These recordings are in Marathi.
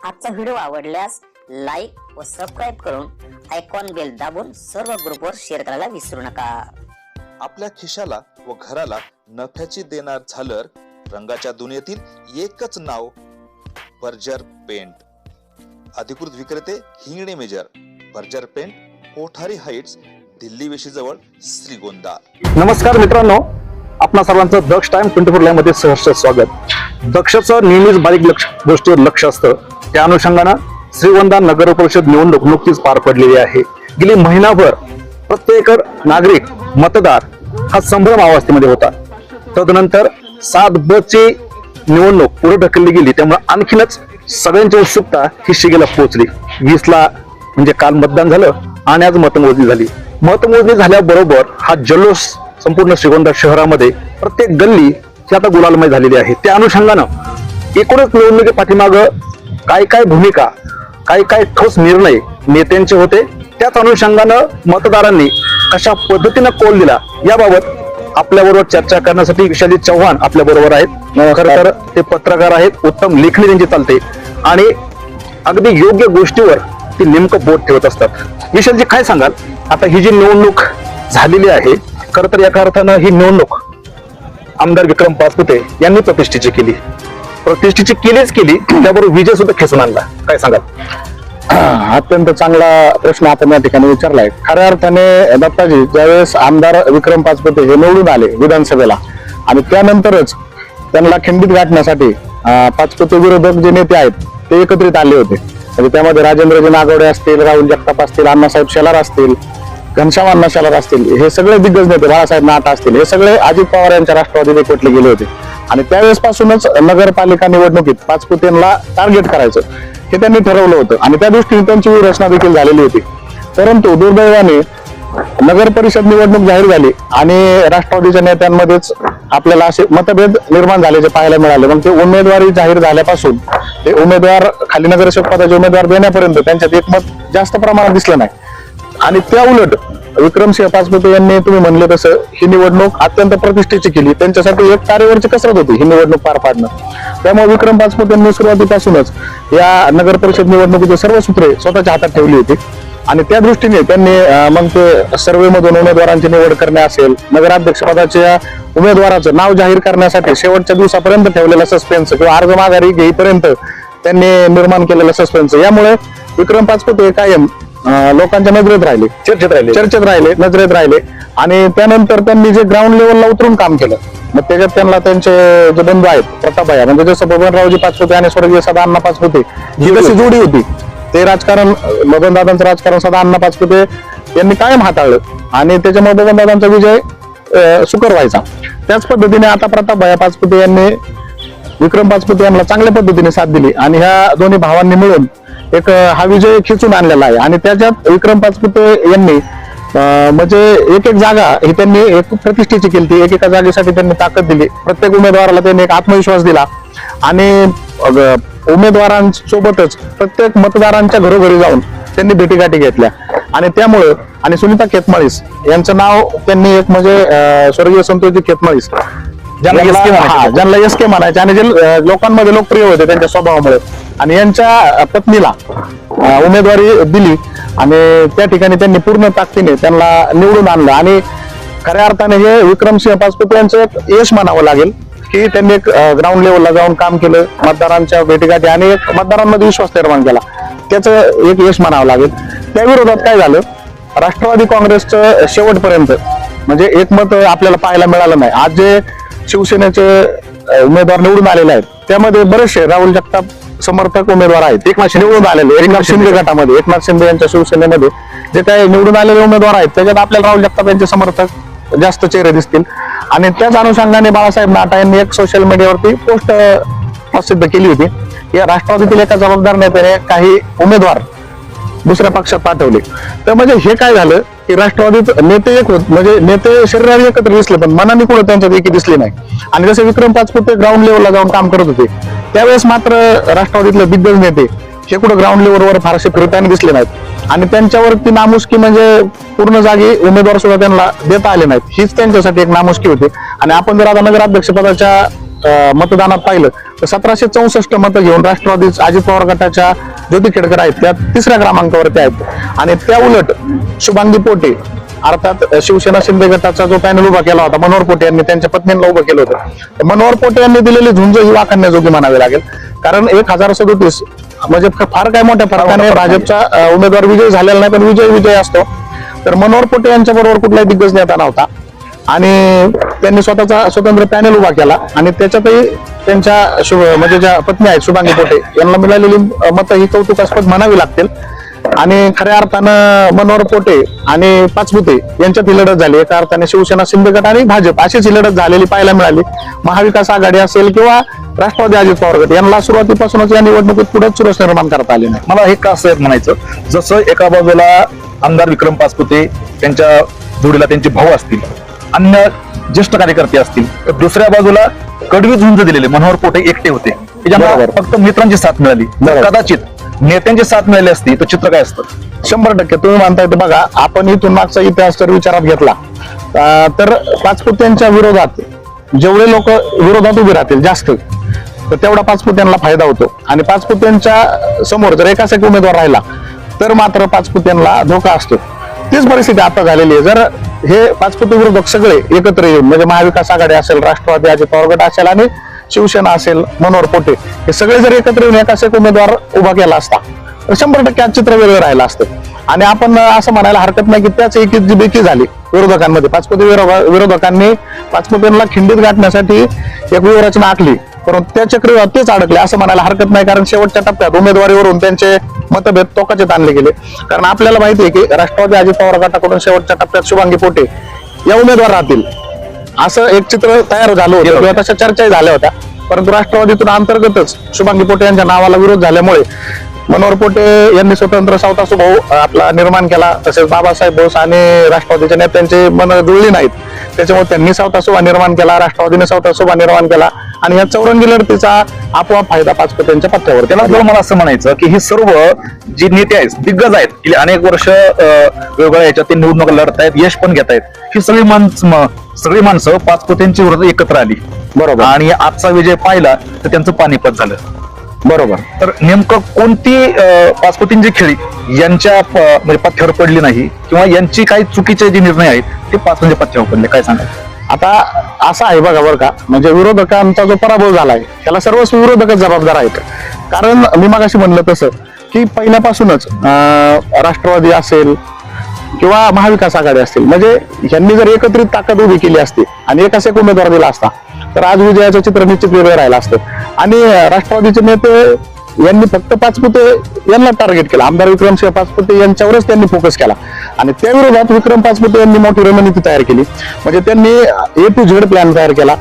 आजचा व्हिडिओ आवडल्यास लाईक व सबस्क्राईब करून आयकॉन बेल दाबून सर्व ग्रुपवर शेअर करायला विसरू नका। आपल्या खिशाला व घराला नफ्याची देणार झालर रंगाच्या दुनियेतील एकच नाव बर्जर पेंट। अधिकृत विक्रेते Hingane major, Berger paint, Kothari heights, Delhi वेशीजवळ, श्रीगोंदा। नमस्कार मित्रांनो, आपणा सर्वांचं दक्ष टाइम 24 लाईव्ह मध्ये सहर्ष स्वागत। दक्षचं नेहमीच बारीक गोष्टीवर लक्ष असतं। त्या अनुषंगानं श्रीगोंदा नगर परिषद निवडणूक नुकतीच पार पडलेली आहे। गेली महिनाभर प्रत्येक नागरिक मतदार हा संभ्रम अवस्थेमध्ये होता। तदनंतर 7B ची निवडणूक पुढे ढकलली गेली, त्यामुळे आणखीनच सगळ्यांची उत्सुकता ही शिगेला पोहोचली। 20 ला म्हणजे काल मतदान झालं आणि आज मतमोजणी झाली। मतमोजणी झाल्याबरोबर हा जल्लोष संपूर्ण श्रीगोंदा शहरामध्ये प्रत्येक गल्ली ही आता गुलालमय झालेली आहे। त्या अनुषंगानं एकूणच निवडणुकी पाठीमाग काय काय भूमिका, काय काय ठोस निर्णय नेत्यांचे होते, त्याच अनुषंगानं मतदारांनी कशा पद्धतीनं कौल दिला याबाबत आपल्याबरोबर चर्चा करण्यासाठी विशाली चव्हाण आपल्या बरोबर आहेत। खरं तर ते पत्रकार आहेत, उत्तम लेखणी त्यांची चालते आणि अगदी योग्य गोष्टीवर ती नेमकं बोट ठेवत असतात। विशालजी काय सांगाल, आता ही जी निवडणूक झालेली आहे, खरं तर एका अर्थानं ही निवडणूक आमदार विक्रम पाचपुते यांनी प्रतिष्ठेची केलीच केली, त्याबरोबर विजय सुद्धा खेचून आणला। काय सांगाल? अत्यंत चांगला प्रश्न आपण या ठिकाणी विचारलाय। खऱ्या अर्थाने दत्ताजी, ज्यावेळेस आमदार विक्रम पाचपुते हे निवडून आले विधानसभेला आणि त्यानंतरच त्यांना खंडित गाठण्यासाठी पाचपुते विरोधक जे नेते आहेत ते एकत्रित आले होते। म्हणजे त्यामध्ये राजेंद्रजी नागवडे असतील, राहुल जगताप असतील, अण्णासाहेब शेलार असतील, घनश्याम अण्णा शेलार असतील, हे सगळे दिग्गज नेते, बाळासाहेब नाटा असतील, हे सगळे अजित पवार यांच्या राष्ट्रवादीत एकवटले गेले होते। आणि त्यावेळेस पासूनच नगरपालिका निवडणुकीत पाचपुतेंना टार्गेट करायचं हे त्यांनी ठरवलं होतं आणि त्या दृष्टीने त्यांची रचना देखील झालेली होती। परंतु दुर्दैवाने नगर परिषद निवडणूक जाहीर झाली आणि राष्ट्रवादीच्या नेत्यांमध्येच आपल्याला असे मतभेद निर्माण झाल्याचे पाहायला मिळाले। मग ते उमेदवारी जाहीर झाल्यापासून ते उमेदवार खाली नगरसेवक पदाचे उमेदवार देण्यापर्यंत त्यांच्यात एकमत जास्त प्रमाणात दिसलं नाही। आणि त्या उलट विक्रमसिंह पाचपुते यांनी तुम्ही म्हणले तसं ही निवडणूक अत्यंत प्रतिष्ठेची केली। त्यांच्यासाठी एक तारेवरची कसरत होती ही निवडणूक पार पाडणं। त्यामुळे विक्रम पाचपुते यांनी सुरुवातीपासूनच या नगर परिषद निवडणुकीची सर्व सूत्रे स्वतःच्या हातात ठेवली होती आणि त्या दृष्टीने त्यांनी मग ते सर्वे मधून उमेदवारांची निवड करणे असेल, नगराध्यक्ष पदाच्या उमेदवाराचं नाव जाहीर करण्यासाठी शेवटच्या दिवसापर्यंत ठेवलेला सस्पेन्स किंवा अर्ज माघारी घेईपर्यंत त्यांनी निर्माण केलेला सस्पेन्स, यामुळे विक्रम पाचपुते कायम लोकांच्या नजरेत राहिले, चर्चेत राहिले, नजरेत राहिले। आणि त्यानंतर त्यांनी जे ग्राउंड लेवलला उतरून काम केलं, मग त्याच्यात त्यांना त्यांचे जे बंधू आहेत प्रतापभाई, म्हणजे जसं बबनरावजी पाचपुते आणि स्वर्गीय सदाअण्णा पाचपुते ही कशी जोडी होती, ते राजकारण बबनदादांचं राजकारण सदाअण्णा पाचपुते यांनी कायम हाताळलं आणि त्याच्यामुळे बबनदादांचा विजय सुकर व्हायचा। त्याच पद्धतीने आता प्रतापभाई पाचपुते यांनी विक्रम पाचपुते यांना चांगल्या पद्धतीने साथ दिली आणि ह्या दोन्ही भावांनी मिळून एक हा विजय खिचून आणलेला आहे। आणि त्याच्यात विक्रम पाचपुते यांनी म्हणजे एक जागा ही त्यांनी एक प्रतिष्ठेची केली, एकेका जागेसाठी त्यांनी ताकद दिली, प्रत्येक उमेदवाराला त्यांनी एक आत्मविश्वास दिला आणि उमेदवारांसोबतच प्रत्येक मतदारांच्या घरोघरी जाऊन त्यांनी भेटीगाठी घेतल्या। आणि त्यामुळे आणि सुनीता खेतमाळीस यांचं नाव त्यांनी एक म्हणजे स्वर्गीय संतोषजी खेतमाळीस ज्यांना एसके म्हणायचे आणि जे लोकांमध्ये लोकप्रिय होते त्यांच्या स्वभावामुळे, आणि यांच्या पत्नीला उमेदवारी दिली आणि त्या ठिकाणी त्यांनी पूर्ण ताकदीने त्यांना निवडून आणलं। आणि खऱ्या अर्थाने हे विक्रमसिंह पाचपुते यांचं एक यश मानावं लागेल की त्यांनी एक ग्राउंड लेवलला जाऊन काम केलं, मतदारांच्या भेटीगाठी आणि एक मतदारांमध्ये विश्वास निर्माण केला, त्याचं एक यश मानावं लागेल। त्या विरोधात काय झालं, राष्ट्रवादी काँग्रेसचं शेवटपर्यंत म्हणजे एकमत आपल्याला पाहायला मिळालं नाही। आज जे शिवसेनेचे उमेदवार निवडून आलेले आहेत त्यामध्ये बरेचसे राहुल जगताप समर्थक उमेदवार आहेत, एकनाथ निवडून आलेले, एकनाथ शिंदे गटामध्ये, एकनाथ शिंदे यांच्या शिवसेनेमध्ये जे काही निवडून आलेले उमेदवार आहेत त्याच्यात आपल्याला राहुल जगताप यांचे समर्थक जास्त चेहरे दिसतील। आणि त्याच अनुषंगाने बाळासाहेब नाटा यांनी एक सोशल मीडियावरती पोस्ट प्रसिद्ध केली होती, या राष्ट्रवादीतील एका जबाबदार नेत्याने काही उमेदवार दुसऱ्या पक्षात पाठवले। तर म्हणजे हे काय झालं की राष्ट्रवादीत नेते एक होत, म्हणजे नेते शरीराने एकत्र दिसले पण मनाने कुठं त्यांच्यात एकी दिसली नाही। आणि जसे विक्रम पाचपुते ग्राउंड लेवलला जाऊन काम करत होते, त्यावेळेस मात्र राष्ट्रवादीतले दिग्गज नेते हे कुठं ग्राउंड लेवलवर फारसे फिरताना दिसले नाहीत आणि त्यांच्यावरती नामुष्की म्हणजे पूर्ण जागी उमेदवार सुद्धा त्यांना देता आले नाहीत, हीच त्यांच्यासाठी एक नामुष्की होती। आणि आपण जर आता नगराध्यक्ष पदाच्या मतदानात पाहिलं तर 1764 मतं घेऊन राष्ट्रवादी अजित पवार गटाच्या ज्योती खेडकर आहेत त्या 3ऱ्या क्रमांकावरती आहेत. आणि त्या उलट शुभांगी पोटे अर्थात शिवसेना शिंदे गटाचा जो पॅनल उभा केला होता मनोहर पोटे यांनी त्यांच्या पत्नींना उभं केलं होतं. तर मनोहर पोटे यांनी दिलेली झुंज ही वाखाणण्याजोगी म्हणावी लागेल. कारण 1037 म्हणजे फार काय मोठ्या फरकाने भाजपचा उमेदवार विजय झालेला नाही, पण विजय असतो. तर मनोहर पोटे यांच्या बरोबर कुठलाही दिग्गज नेता नव्हता आणि त्यांनी स्वतःचा स्वतंत्र पॅनल उभा केला आणि त्याच्यातही त्यांच्या म्हणजे ज्या पत्नी आहेत शुभांगी पोटे यांना मिळालेली मतं ही कौतुकास्पद म्हणावी लागतील. आणि खऱ्या अर्थानं मनोहर पोटे आणि पाचपुते यांच्यात ही लढत झाली. एका अर्थाने शिवसेना शिंदे गट आणि भाजप अशीच ही लढत झालेली पाहायला मिळाली. महाविकास आघाडी असेल किंवा राष्ट्रवादी अजित पवार गट यांना सुरुवातीपासूनच या निवडणुकीत पुढे चुरस निर्माण करता आली नाही. मला हे का असं म्हणायचं, जसं एका बाजूला आमदार विक्रम पाचपुते त्यांच्या जोडीला त्यांचे भाऊ असतील, अन्य ज्येष्ठ कार्यकर्ते असतील, तर दुसऱ्या बाजूला कडवी झुंज दिलेले मनोहर पोटे एकटे होते की ज्यांना बरोबर. फक्त मित्रांची साथ मिळाली. बरोबर. कदाचित नेत्यांची साथ मिळाली असती तर चित्र काय असतं. 100% तुम्ही म्हणताय ते बघा, आपण इथून मागचा इतिहास जर विचारात घेतला तर पाचपुत्यांच्या विरोधात जेवढे लोक विरोधात उभे राहतील जास्त, तर तेवढा पाचपुत्यांना फायदा होतो. आणि पाचपुत्यांच्या समोर जर एकाच एक उमेदवार राहिला तर मात्र पाचपुत्यांना धोका असतो. तीच परिस्थिती आता झालेली आहे. जर हे पाचपुते विरोधक सगळे एकत्र येऊन म्हणजे महाविकास आघाडी असेल, राष्ट्रवादी अजित पवार गट असेल आणि शिवसेना असेल, मनोहर पोटे हे सगळे जर एकत्र येऊन एकाच एक उमेदवार उभा केला असता तर 100% आज चित्र वेगळं राहिलं असतं. आणि आपण असं म्हणायला हरकत नाही की त्याच एकीत जी बेकी झाली विरोधकांमध्ये, पाचपुते विरोधकांनी पाचपुतेंना खिंडीत गाठण्यासाठी एक व्यूहरचना आखली, परंतु त्या चक्रीवर तेच अडकले असं म्हणायला हरकत नाही. कारण शेवटच्या टप्प्यात उमेदवारीवरून त्यांचे मतभेद टोकाचेत आणले गेले. कारण आपल्याला माहिती आहे की राष्ट्रवादी अजित पवार गटाकडून शेवटच्या टप्प्यात शुभांगी पोटे या उमेदवार राहतील असं एक चित्र तयार झालं होतं किंवा तशा चर्चाही झाल्या होत्या. परंतु राष्ट्रवादीतून अंतर्गतच शुभांगी पोटे यांच्या नावाला विरोध झाल्यामुळे मनोहर पोटे यांनी स्वतंत्र सावतासू भाऊ आपला निर्माण केला. तसेच बाबासाहेब बोस आणि राष्ट्रवादीच्या नेत्यांचे मन जुळली नाहीत, त्याच्यामुळे त्यांनी सावतासुभा निर्माण केला, राष्ट्रवादीने सावतासुभा निर्माण केला आणि या चौरंगी लढतीचा आपोआप फायदा पाचपुत्यांच्या पथ्यावर. त्याला मला असं म्हणायचं की हे सर्व जी नेते आहेत, दिग्गज आहेत, की अनेक वर्ष वेगवेगळ्या याच्यात ते निवडणूक लढतायत, यश पण घेत आहेत, ही सगळी माणसं पाचपुत्यांच्या विरोधात एकत्र आली. बरोबर. आणि आजचा विजय पाहिला तर त्यांचं पानिपत झालं. बरोबर. तर नेमकं कोणती पाचपुतींची खेळी यांच्या म्हणजे पथ्यावर पडली नाही किंवा यांची काही चुकीचे जे निर्णय आहेत ते पाचपुतींच्या पथ्यावर पडले, काय सांगा. आता असं आहे बघा बरं का, म्हणजे विरोधकांचा जो पराभव झालाय त्याला सर्वस्व विरोधकच जबाबदार आहेत. कारण मी मगाशी म्हणलं तसं की पहिल्यापासूनच राष्ट्रवादी असेल किंवा महाविकास आघाडी असतील, म्हणजे यांनी जर एकत्रित ताकद उभी केली असती आणि एकाच एक उमेदवार दिला असता तर आज विजयाचं चित्र निश्चित वेगळं राहिलं असतं. आणि राष्ट्रवादीचे नेते यांनी फक्त पाचपुते यांना टार्गेट केलं, आमदार विक्रमसिंह पाचपुते यांच्यावरच त्यांनी फोकस केला आणि त्या विरोधात विक्रम पाचपुते यांनी मोठी रणनीती तयार केली. म्हणजे त्यांनी A to Z प्लॅन तयार केला.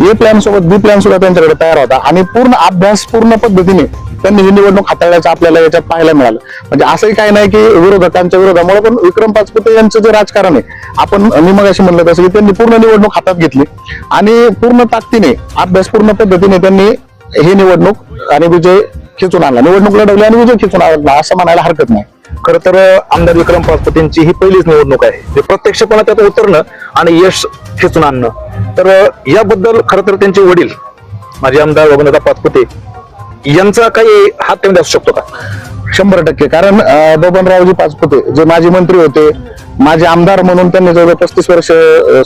ए प्लॅन सोबत बी प्लॅन सुद्धा त्यांच्याकडे तयार होता आणि पूर्ण अभ्यास पूर्ण पद्धतीने त्यांनी ही निवडणूक हाताळल्याचं आपल्याला याच्यात पाहायला मिळालं. म्हणजे असंही काही नाही की विरोधकांच्या विरोधामुळे, पण विक्रम पाचपुते यांचं जे राजकारण आहे, आपण मी मगाशी म्हणलं तसं की त्यांनी पूर्ण निवडणूक हातात घेतली आणि पूर्ण ताकदीने अभ्यासपूर्ण पद्धतीने त्यांनी ही निवडणूक आणि विजय खिचून आणला, निवडणूक लढवली आणि विजय खिचून आणला असं म्हणायला हरकत नाही. खरं तर आमदार विक्रम पाचपुतेंची ही पहिलीच निवडणूक आहे, ते प्रत्यक्षपणे त्यात उतरणं आणि यश खेचून आणणं. तर याबद्दल खरं तर त्यांचे वडील माझे आमदार बबनदादा पाचपुते यांचा काही हात त्यामध्ये असू शकतो का? 100%. कारण बबनरावजी पाचपुते जे माजी मंत्री होते, माझे आमदार म्हणून त्यांनी जवळ 35 वर्ष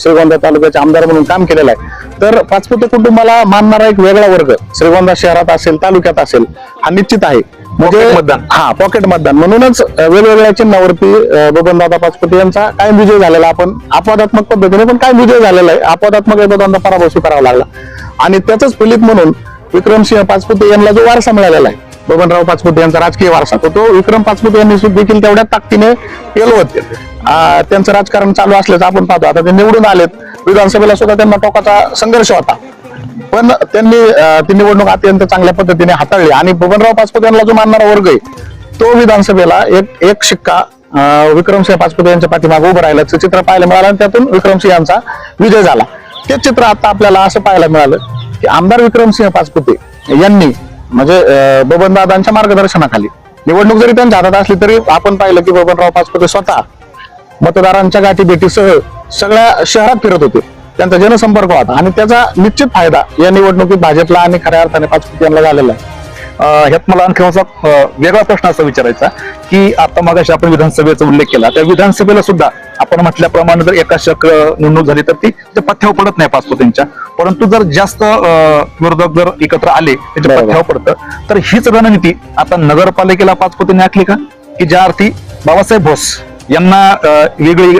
श्रीगोंदा तालुक्याचे आमदार म्हणून काम केलेलं आहे. तर पाचपुते कुटुंबाला मानणारा एक वेगळा वर्ग श्रीगोंदा शहरात असेल, तालुक्यात असेल, हा निश्चित आहे. म्हणजे मतदान. हा पॉकेट मतदान. म्हणूनच वेगवेगळ्या चिन्हावरती बबनदादा पाचपुते यांचा कायम विजय झालेला, आपण अपवादात्मक पद्धतीने पण कायम विजय झालेला आहे. अपवादात्मक एकदा पराभव स्वीकारावा लागला आणि त्याच फलित म्हणून विक्रमसिंह पाचपुते यांना जो वारसा मिळालेला आहे, बबनराव पाचपुते यांचा राजकीय वारसा, तो विक्रम पाचपुते यांनी देखील तेवढ्या ताकदीने पेलवत त्यांचं राजकारण चालू असल्याचं आपण पाहतो. आता ते निवडून आलेत, विधानसभेला सुद्धा त्यांना टोकाचा संघर्ष होता, पण त्यांनी ती निवडणूक अत्यंत चांगल्या पद्धतीने हाताळली आणि बबनराव पाचपुते यांना जो मानणारा वर्ग आहे तो विधानसभेला एक शिक्का विक्रमसिंह पाचपुते यांच्या पाठीमागे उभं राहिल्याचं चित्र पाहायला मिळालं आणि त्यातून विक्रमसिंह यांचा विजय झाला. ते चित्र आता आपल्याला असं पाहायला मिळालं की आमदार विक्रमसिंह पाचपुते यांनी म्हणजे बबनदादांच्या मार्गदर्शनाखाली निवडणूक जरी त्यांच्या हातात असली तरी आपण पाहिलं की बबनराव पाचपुते स्वतः मतदारांच्या गाठीभेटीसह सगळ्या शहरात फिरत होते त्यांचा जनसंपर्क होता आणि त्याचा निश्चित फायदा या निवडणुकीत भाजपला आणि खऱ्या अर्थाने पाचपुते यांना झालेला आहे. ह्यात मला आणखी असा वेगळा प्रश्न असा विचारायचा की आता मगाशी आपण विधानसभेचा उल्लेख केला, त्या विधानसभेला सुद्धा आपण म्हटल्याप्रमाणे जर एकाशक निवडणूक झाली तर ती त्या पथ्यावर पडत नाही पाचपुतेंच्या, परंतु जर जास्त विरोधक जर एकत्र आले त्याच्या बरोबर. पथ्यावर पडतं. तर हीच रणनीती आता नगरपालिकेला पाचपुतेंनी आखली का, की ज्या अर्थी बाबासाहेब भोस यांना वेगळी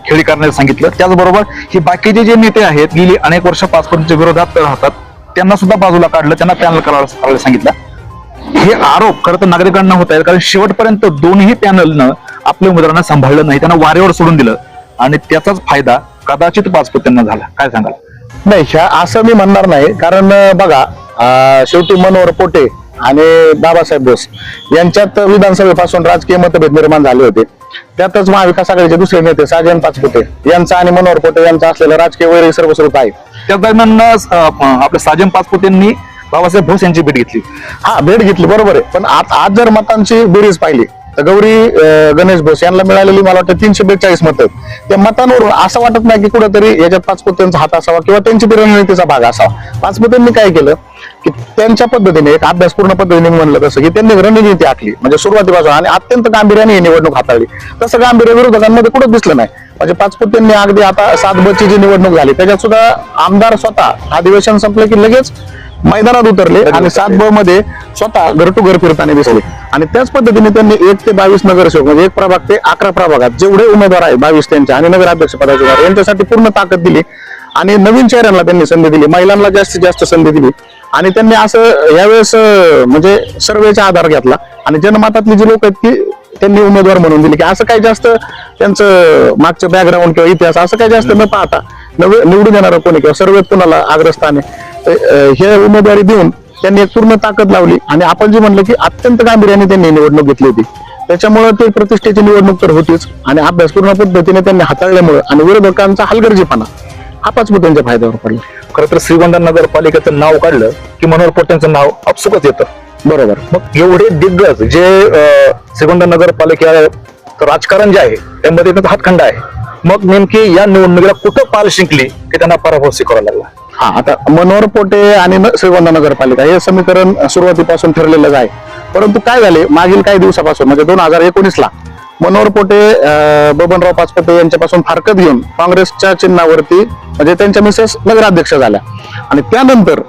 खेळी करण्याचं सांगितलं, त्याचबरोबर ही बाकीचे जे नेते आहेत गेली अनेक वर्ष पाचपुतेंच्या विरोधात राहतात त्यांना सुद्धा बाजूला काढलं, त्यांना पॅनल करायला सांगितलं. हे आरोप खरं तर नागरिकांना होत आहेत, कारण शेवटपर्यंत दोन्ही पॅनलनं आपल्या उमेदवारांना सांभाळलं नाही, त्यांना वारेवर सोडून दिलं आणि त्याचाच फायदा कदाचित पाचपुतेंना झाला. काय सांगाल? नाही, ह्या असं मी म्हणणार नाही, कारण बघा शेवटी मनोहर पोटे आणि बाबासाहेब बोस यांच्यात विधानसभेपासून राजकीय मतभेद निर्माण झाले होते. त्यातच महाविकास आघाडीचे दुसरे नेते साजन पाचपुते यांचा आणि मनोहर पोटे यांचा असलेला राजकीय वैर सर्वस्वरूप आहे. त्या दरम्यान आपल्या साजन पाचपुतेंनी बाबासाहेब भोस यांची भेट घेतली. हा, भेट घेतली बरोबर आहे, पण आज जर मतांची बेरीज पाहिली तर गौरी गणेश भोस यांना मिळालेली मला वाटतं 342 मतं आहेत. त्या मतांवरून असं वाटत नाही की कुठेतरी याच्यात पाचपुतेंचा हात असावा किंवा त्यांची ती रणनीतीचा भाग असावा. पाचपुतेंनी काय केलं की त्यांच्या पद्धतीने एक अभ्यासपूर्ण पद्धतीने म्हणलं तसं की त्यांनी रणनीती आखली, म्हणजे सुरुवातीपासून आणि अत्यंत गांभीर्याने ही निवडणूक हाताळली. तसं गांभीर्य विरोधकांमध्ये कुठं दिसलं नाही. म्हणजे पाचपुतेंनी अगदी आता 7 ची जी निवडणूक झाली त्याच्यात सुद्धा आमदार स्वतः अधिवेशन संपलं की लगेच मैदानात उतरले आणि 7 मध्ये स्वतः घर टू घर फिरताना दिसले. आणि त्याच पद्धतीने त्यांनी 1 ते 22 नगरसेवक म्हणजे 1 प्रभाग ते 11 प्रभागात जेवढे उमेदवार आहेत 22 त्यांच्या आणि नगराध्यक्ष पदाचे यांच्यासाठी पूर्ण ताकद दिली आणि नवीन चेहऱ्यांना त्यांनी संधी दिली, महिलांना जास्तीत जास्त संधी दिली. आणि त्यांनी असं यावेळेस म्हणजे सर्वेचा आधार घेतला आणि जनमतातली जी लोक आहेत की त्यांनी उमेदवार म्हणून दिली, की असं काही जास्त त्यांचं मागचं बॅकग्राऊंड किंवा इतिहास असं काही जास्त न पाहता निवडून येणार कोणी किंवा सर्वेत कुणाला अग्रस्थाने हे उमेदवारी देऊन त्यांनी एक पूर्ण ताकद लावली. आणि आपण जे म्हणलं की अत्यंत गांभीर्याने त्यांनी निवडणूक घेतली होती, त्याच्यामुळे ते प्रतिष्ठेची निवडणूक तर होतीच आणि अभ्यासपूर्ण पद्धतीने त्यांनी हाताळल्यामुळे आणि विरोधकांचा हलगर्जीपणा हा पाचपुतेंच्या फायद्यावर पडला. खरं तर श्रीगोंदा नगरपालिकेचं नाव काढलं की मनोहर पोटेंचं नाव अपसुकच येतं. बरोबर. मग एवढे दिग्गज जे श्रीगोंदा नगरपालिका राजकारण जे आहे त्यामध्ये त्यांचा हातखंडा आहे, मग नेमकी या निवडणुकीला कुठं पाल शिंकली की त्यांना पराभव स्वीकारावा लागला? हा, आता मनोहर पोटे आणि श्रीगोंदा नगरपालिका हे समीकरण सुरुवातीपासून ठरलेलंच आहे. परंतु काय झाले मागील काही दिवसापासून म्हणजे 2019 ला मनोहर पोटे बबनराव पाचपुते यांच्यापासून फारकत घेऊन काँग्रेसच्या चिन्हावरती म्हणजे त्यांच्या मिसेस नगराध्यक्ष झाल्या. आणि त्यानंतर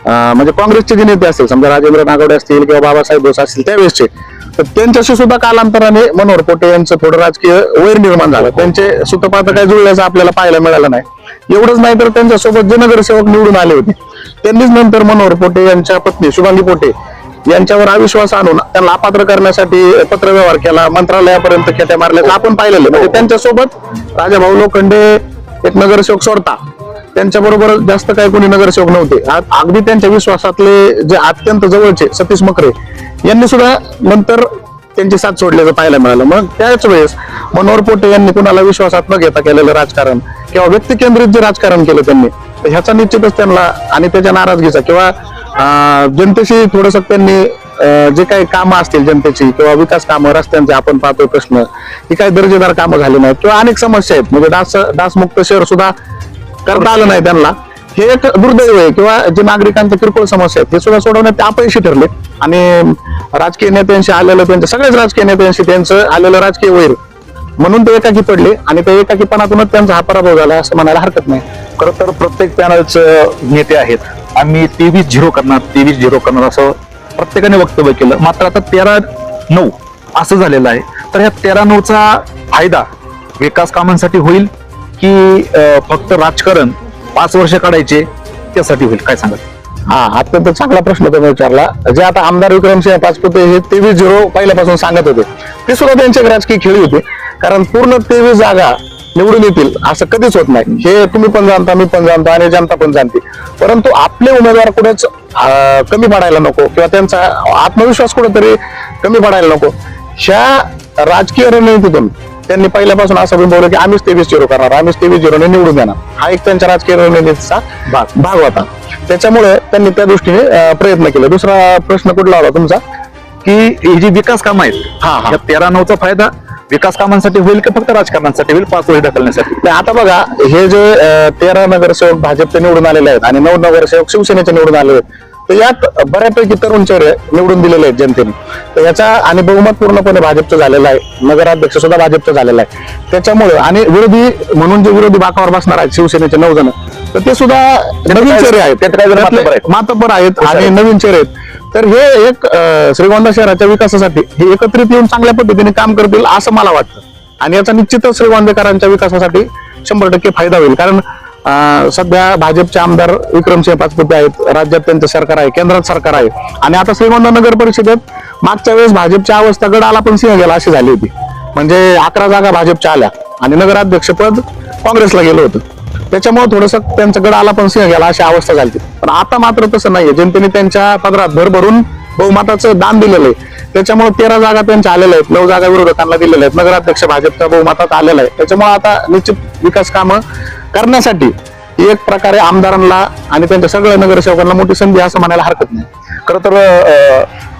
म्हणजे काँग्रेसचे जे नेते असतील समजा राजेंद्र नागवडे असतील किंवा बाबासाहेब भोस असतील त्यावेळेसचे, तर त्यांच्याशी सुद्धा कालांतराने मनोहर पोटे यांचं थोडं राजकीय वैर निर्माण झालं. त्यांचे सुतपात काही जुळल्याचं आपल्याला पाहायला मिळालं नाही. एवढंच नाही तर त्यांच्यासोबत जे नगरसेवक निवडून आले होते त्यांनीच नंतर मनोहर पोटे यांच्या पत्नी शुभांगी पोटे यांच्यावर अविश्वास आणून त्यांना अपात्र करण्यासाठी पत्रव्यवहार केला, मंत्रालयापर्यंत खेट्या मारल्याचं आपण पाहिलेलं. म्हणजे त्यांच्यासोबत राजाभाऊ लोखंडे एक नगरसेवक सोडता त्यांच्या बरोबर जास्त काही कोणी नगरसेवक नव्हते. अगदी त्यांच्या विश्वासातले जे अत्यंत जवळचे सतीश मकरे यांनी सुद्धा नंतर त्यांची साथ सोडल्याचं पाहायला मिळालं. मग त्याच वेळेस मनोहर पोटे यांनी कुणाला विश्वासात न घेता केलेलं राजकारण किंवा व्यक्ती केंद्रित जे राजकारण केलं त्यांनी, तर ह्याचा निश्चितच त्यांना आणि त्याच्या नाराजगीचा किंवा जनतेशी थोडस त्यांनी जे काही कामं असतील जनतेची किंवा विकास कामं रस्त्यांचे आपण पाहतो प्रश्न, ही काही दर्जेदार कामं झाली नाहीत किंवा अनेक समस्या आहेत म्हणजे डासमुक्त शहर सुद्धा करता आलं नाही त्यांना, हे एक दुर्दैव आहे. किंवा जे नागरिकांच्या किरकोळ समस्या आहेत हे सुद्धा सोडवण्यात ते अपयशी ठरले. आणि राजकीय नेत्यांशी आलेलं त्यांच्या सगळ्याच राजकीय नेत्यांशी त्यांचं आलेलं राजकीय वैर म्हणून ते एकाकी पडले आणि त्या एकाकीपणातूनच त्यांचा हा पराभव झाला असं म्हणायला हरकत नाही. खरं तर प्रत्येक पॅनलचे नेते आहेत, आम्ही 23-0 करणार 23-0 करणार असं प्रत्येकाने वक्तव्य केलं. मात्र आता 13-9 असं झालेलं आहे. तर ह्या 13-9चा फायदा विकास कामांसाठी होईल की फक्त राजकारण 5 वर्ष काढायचे त्यासाठी होईल? काय सांगाल? हा, अत्यंत चांगला प्रश्न तुम्ही विचारला. जे आता आमदार विक्रमसिंह पाचपुते हे 23-0 पहिल्यापासून सांगत होते ते सुद्धा त्यांची एक राजकीय खेळी होती. कारण पूर्ण 23 जागा निवडून येतील असं कधीच होत नाही, हे तुम्ही पण जाणता, मी पण जाणतो आणि जनता पण जाणते. परंतु आपले उमेदवार कुठेच कमी पडायला नको किंवा त्यांचा आत्मविश्वास कुठेतरी कमी पडायला नको, ह्या राजकीय रणनीतीतून त्यांनी पहिल्यापासून असं बिंबवलं की आम्हीच 23-0 करणार, आम्हीच 23-0 निवडून येणार. हा एक त्यांच्या राजकीय रणनीतीचा भाग होता. त्याच्यामुळे त्यांनी त्या दृष्टीने प्रयत्न केले. दुसरा प्रश्न कुठला होता तुमचा? की ही जी विकास कामं आहेत हा. या 13-9चा फायदा विकास कामांसाठी होईल की फक्त राजकारणासाठी होईल 5 वर्ष ढकलण्यासाठी? नाही, आता बघा, हे जे 13 नगरसेवक भाजपचे निवडून आलेले आहेत आणि 9 नगरसेवक शिवसेनेचे निवडून आलेले आहेत, तर यात बऱ्यापैकी तरुण चेहरे निवडून दिलेले आहेत जनतेने. तर याचा आणि बहुमत पूर्णपणे भाजपचं झालेलं आहे, नगराध्यक्ष सुद्धा भाजपचं झालेलं आहे. त्याच्यामुळे आणि विरोधी म्हणून जे विरोधी बाकावर बसणार आहेत शिवसेनेचे 9 जण, तर ते सुद्धा नवीन चेहरे आहेत, मातब्बर आहेत आणि नवीन चेहरे आहेत. तर हे एक श्रीगोंदा शहराच्या विकासासाठी हे एकत्रित येऊन चांगल्या पद्धतीने काम करतील असं मला वाटतं. आणि याचा निश्चितच श्रीगोंदेकरांच्या विकासासाठी 100% फायदा होईल. कारण सध्या भाजपचे आमदार विक्रमसिंह पाचपुते आहेत, राज्यात त्यांचं सरकार आहे, केंद्रात सरकार आहे. आणि आता श्रीगोंदा नगर परिषदेत मागच्या वेळेस भाजपची अवस्था गड आला पण सिंह गेला अशी झाली होती. म्हणजे 11 जागा भाजपच्या आल्या आणि नगराध्यक्षपद काँग्रेसला गेलं होतं. त्याच्यामुळे थोडंसं त्यांचं गड आला पण सिंह गेला अशी अवस्था झाली. पण आता मात्र तसं नाहीये. जनतेने त्यांच्या पदरात भर भरून बहुमताचं दान दिलेलं आहे. त्याच्यामुळे 13 जागा त्यांच्या आलेल्या आहेत, 9 जागा विरोधकांना दिलेल्या आहेत, नगराध्यक्ष भाजपच्या बहुमतात आलेला आहे. त्याच्यामुळे आता निश्चित विकास कामं करण्यासाठी एक प्रकारे आमदारांना आणि त्यांच्या सगळ्या नगरसेवकांना मोठी संधी असं म्हणायला हरकत नाही. खरं तर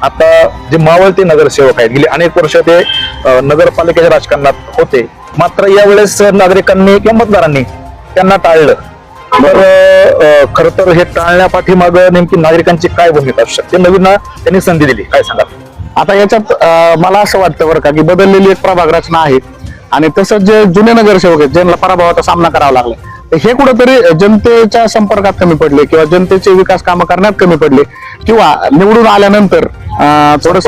आता जे मावळते नगरसेवक आहेत, गेली अनेक वर्ष ते नगरपालिकेच्या राजकारणात होते, मात्र यावेळेस नागरिकांनी किंवा मतदारांनी त्यांना टाळलं. तर खरं तर हे टाळण्यापाठीमाग नेमकी नागरिकांची काय भूमिका असू शकते? नवीन त्यांनी संधी दिली, काय सांगा? आता याच्यात मला असं वाटतं बरं का, की बदललेली एक प्रभाग रचना आहे आणि तसंच जे जुने नगरसेवक आहेत ज्यांना पराभवाचा सामना करावा लागला, हे कुठेतरी जनतेच्या संपर्कात कमी पडले किंवा जनतेचे विकास कामं करण्यात कमी पडले किंवा निवडून आल्यानंतर थोडस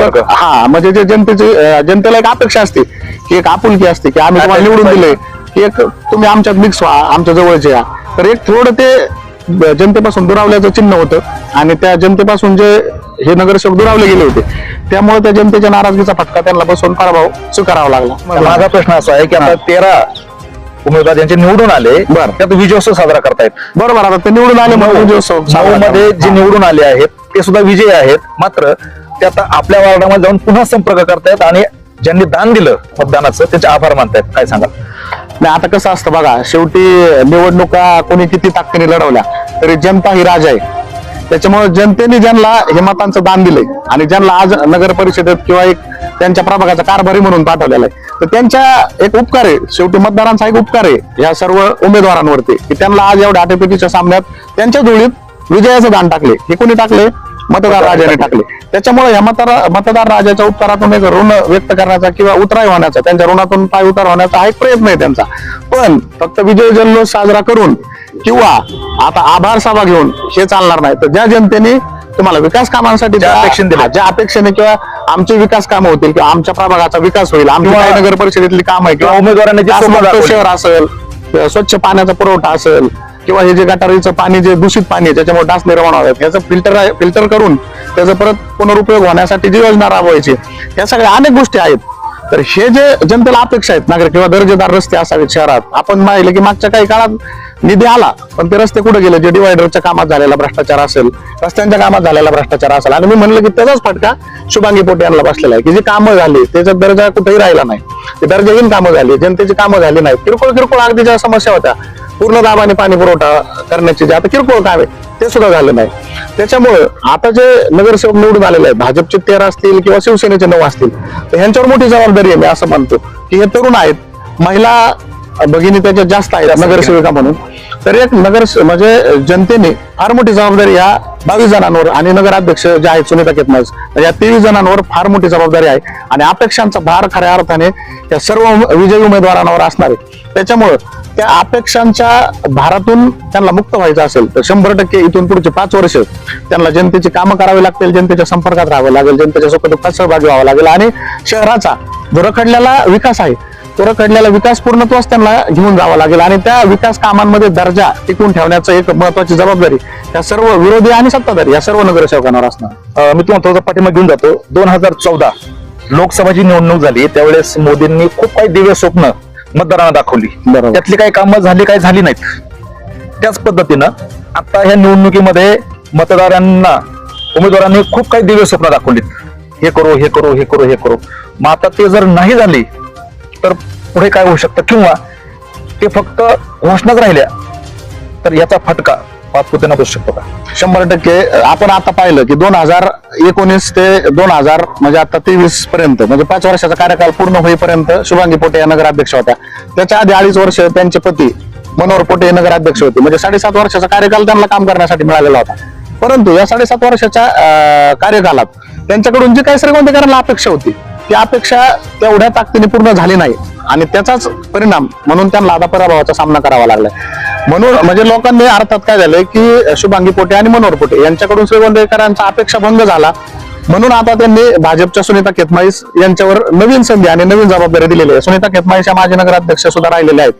म्हणजे जे जनतेला एक अपेक्षा असते, की एक आपुलकी असते, की आम्ही तुम्हाला निवडून दिले, की एक तुम्ही आमच्यात मिक्स व्हा, आमच्या जवळचे या. तर एक थोडं ते जनतेपासून दुरावल्याचं चिन्ह होतं आणि त्या जनतेपासून जे हे नगरसेवक दुरावले गेले होते, त्यामुळे त्या जनतेच्या नाराजगीचा फटका त्यांना बसून पराभव स्वीकारावा लागला. माझा प्रश्न असा आहे की आता 13 उमेदवार ज्यांचे निवडून आले, त्यात विजयोत्सव साजरा करतायत. बरोबर, आता ते निवडून आले म्हणून विजयोत्सव मध्ये जे निवडून आले आहेत ते सुद्धा विजयी आहेत, मात्र ते आता आपल्या वार्डामध्ये जाऊन पुन्हा संपर्क करतायत आणि ज्यांनी दान दिलं मतदानाचं त्याचे आभार मानतायत. काय सांगाल? नाही, आता कसं असतं बघा, शेवटी निवडणुका कोणी किती ताकदीने लढवल्या तरी जनता ही राजा आहे. त्याच्यामुळे जनतेने ज्यांना हे मतांचं दान दिलंय आणि ज्यांना आज नगर परिषदेत किंवा एक त्यांच्या प्रभागाचा कारभारी म्हणून पाठवलेला आहे, तर त्यांच्या एक उपकार आहे, शेवटी मतदारांचा एक उपकार आहे या सर्व उमेदवारांवरती, की त्यांना आज एवढ्या आटेपीच्या सामन्यात त्यांच्या जुळीत विजयाचं दान टाकले. हे कोणी टाकले? मतदार राजाने टाकले. त्याच्यामुळे या मतदार राजाच्या उपकारातून एक ऋण व्यक्त करण्याचा किंवा उतराई होण्याचा, त्यांच्या ऋणातून पाय उतार होण्याचा हा एक प्रयत्न आहे त्यांचा. पण फक्त विजय जल्लोष साजरा करून किंवा आता आभार सभा घेऊन हे चालणार नाही. तर ज्या जनतेने तुम्हाला विकास कामांसाठी ज्या अपेक्षेने किंवा आमचे विकास कामं होतील किंवा आमच्या प्रभागाचा विकास होईल, आमच्या नगर परिषदेतली काम आहे किंवा उमेदवारांनी शहर असेल, स्वच्छ पाण्याचा पुरवठा असेल किंवा हे जे गटारीचं पाणी, जे दूषित पाणी आहे ज्याच्यामुळे डास निर्माण होतात, याचं फिल्टर करून त्याचा परत पुनरुपयोग होण्यासाठी जी योजना राबवायची, या सगळ्या अनेक गोष्टी आहेत. तर हे जे जनतेला अपेक्षा आहेत नागरिक किंवा दर्जेदार रस्ते असावेत शहरात. आपण पाहिलं की मागच्या काही काळात निधी आला पण ते रस्ते कुठे गेले? जे डिवायडरच्या कामात झालेला भ्रष्टाचार असेल, रस्त्यांच्या कामात झालेला भ्रष्टाचार असेल, आणि मी म्हणलं की त्याचाच फटका शुभांगी पोटे यांना बसलेला आहे, की जी कामं झाली त्याचा दर्जा कुठेही राहिला नाही. ते दर्जाहीन कामं झाली, जनतेची कामं झाली नाही. किरकोळ अगदी ज्या समस्या होत्या, पूर्ण दाबाने पाणी पुरवठा करण्याचे जे आता किरकोळ काम आहे ते सुद्धा झालं नाही. त्याच्यामुळे आता जे नगरसेवक निवडून आलेले आहेत, भाजपचे 13 असतील किंवा शिवसेनेचे 9 असतील, तर ह्यांच्यावर मोठी जबाबदारी आहे. मी असं मानतो की हे तरुण आहेत, महिला भगिनी त्याच्यात जास्त आहेत नगरसेविका म्हणून. तर एक म्हणजे जनतेने फार मोठी जबाबदारी या 22 जणांवर आणि नगराध्यक्ष जे आहेत सुनीता केतमस, या 23 जणांवर फार मोठी जबाबदारी आहे आणि अपेक्षांचा भार खऱ्या अर्थाने या सर्व विजयी उमेदवारांवर असणार आहे. त्याच्यामुळं त्या अपेक्षांच्या भारातून त्यांना मुक्त व्हायचं असेल तर 100% इथून पुढचे 5 वर्ष त्यांना जनतेची कामं करावी लागतील, जनतेच्या संपर्कात राहावं लागेल, जनतेच्या सुखदुःखात सहभागी व्हावं लागेल आणि शहराचा जो रखडलेला विकास आहे तो रखडलेला विकास पूर्णत्वास त्यांना घेऊन जावं लागेल आणि त्या विकास कामांमध्ये दर्जा टिकून ठेवण्याचं एक महत्वाची जबाबदारी त्या सर्व विरोधी आणि सत्ताधारी या सर्व नगरसेवकांवर असणार. मी तुम्हाला थोडं पाठीमागे घेऊन जातो. 2014 लोकसभाची निवडणूक झाली, त्यावेळेस मोदींनी खूप काही दिव्य स्वप्न मतदारांना दाखवली. त्यातली काही कामं झाली, काही झाली नाहीत. त्याच पद्धतीनं आता ह्या निवडणुकीमध्ये मतदारांना उमेदवारांनी खूप काही दिव्य स्वप्न दाखवलीत, हे करू हे करू हे करू हे करू. मग आता ते जर नाही झाली तर पुढे काय होऊ शकतं, किंवा ते फक्त घोषणाच राहिल्या तर याचा फटका पाचपुतेंना बसू शकतो का? 100% आपण आता पाहिलं की 2019 ते 2000 म्हणजे आता 23 पर्यंत म्हणजे 5 वर्षाचा कार्यकाल पूर्ण होईपर्यंत शुभांगी पोटे या नगराध्यक्ष होत्या. त्याच्या आधी 2.5 वर्ष त्यांचे पती मनोहर पोटे हे नगराध्यक्ष होते. म्हणजे 7.5 वर्षाचा कार्यकाल त्यांना काम करण्यासाठी मिळालेला होता. परंतु या 7.5 वर्षाच्या कार्यकालात त्यांच्याकडून जी काही श्रीगोंदेकरांना अपेक्षा होती ती अपेक्षा तेवढ्या ताकदीने पूर्ण झाली नाही आणि त्याचाच परिणाम म्हणून त्यांना आता पराभवाचा सामना करावा लागलाय. म्हणून म्हणजे लोकांनी अर्थात काय झालंय की शुभांगी पोटे आणि मनोहर पोटे यांच्याकडून श्रीगोंदेकरांचा अपेक्षा भंग झाला म्हणून आता त्यांनी भाजपच्या सुनीता केतमाईस यांच्यावर नवीन संधी आणि नवीन जबाबदारी दिलेली आहे. सुनीता केतमाईस या माजी नगराध्यक्ष सुद्धा राहिलेले आहेत.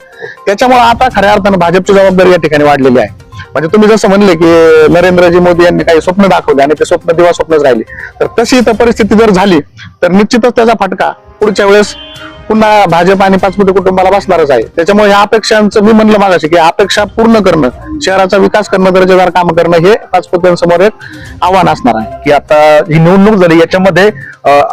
त्याच्यामुळे आता खऱ्या अर्थानं भाजपची जबाबदारी या ठिकाणी वाढलेली आहे. म्हणजे तुम्ही जसं म्हणले की नरेंद्रजी मोदी यांनी काही स्वप्न दाखवले आणि ते स्वप्न दिवा स्वप्नच राहिले, तर तशी तर परिस्थिती जर झाली तर निश्चितच त्याचा फटका पुढच्या वेळेस पुन्हा भाजप आणि पाचपुते कुटुंबाला बसणारच आहे. त्याच्यामुळे ह्या अपेक्षांचं मी म्हणलं मागाशी की अपेक्षा पूर्ण करणं, शहराचा विकास करणं, दर्जेदार काम करणं हे पाचपुत्यांसमोर एक आव्हान असणार आहे. की आता ही निवडणूक झाली याच्यामध्ये